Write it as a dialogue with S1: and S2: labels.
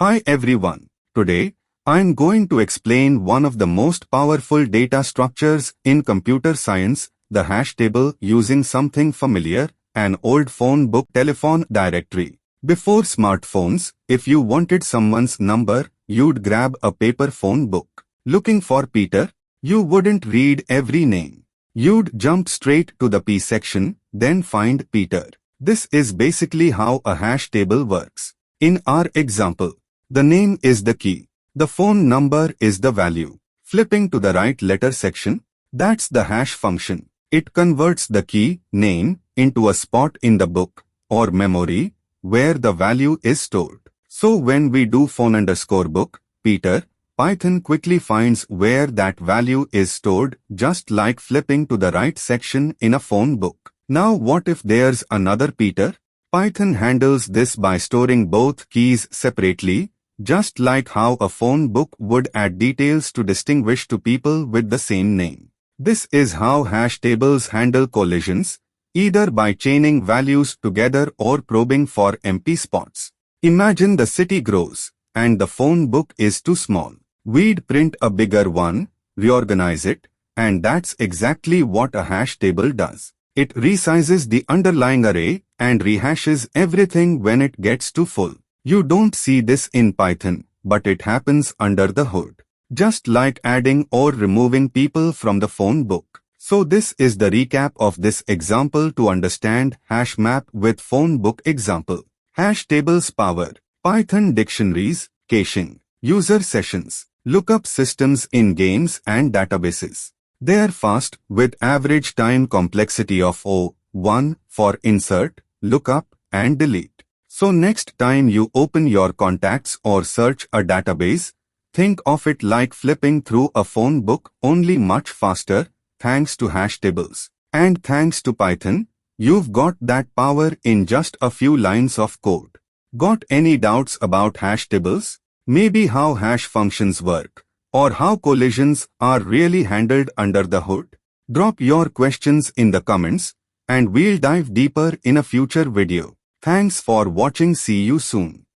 S1: Hi everyone. Today, I'm going to explain one of the most powerful data structures in computer science, the hash table, using something familiar, an old phone book telephone directory. Before smartphones, if you wanted someone's number, you'd grab a paper phone book. Looking for Peter, you wouldn't read every name. You'd jump straight to the P section, then find Peter. This is basically how a hash table works. In our example, the name is the key. The phone number is the value. Flipping to the right letter section, that's the hash function. It converts the key, name, into a spot in the book, or memory, where the value is stored. So when we do phone_book, Peter, Python quickly finds where that value is stored, just like flipping to the right section in a phone book. Now what if there's another Peter? Python handles this by storing both keys separately, just like how a phone book would add details to distinguish two people with the same name. This is how hash tables handle collisions, either by chaining values together or probing for empty spots. Imagine the city grows, and the phone book is too small. We'd print a bigger one, reorganize it, and that's exactly what a hash table does. It resizes the underlying array and rehashes everything when it gets too full. You don't see this in Python, but it happens under the hood. Just like adding or removing people from the phone book. So this is the recap of this example to understand hash map with phone book example. Hash tables power, Python dictionaries, caching, user sessions, lookup systems in games and databases. They are fast with average time complexity of 1 for insert, lookup, and delete. So next time you open your contacts or search a database, think of it like flipping through a phone book, only much faster, thanks to hash tables. And thanks to Python, you've got that power in just a few lines of code. Got any doubts about hash tables? Maybe how hash functions work, or how collisions are really handled under the hood? Drop your questions in the comments, and we'll dive deeper in a future video. Thanks for watching. See you soon.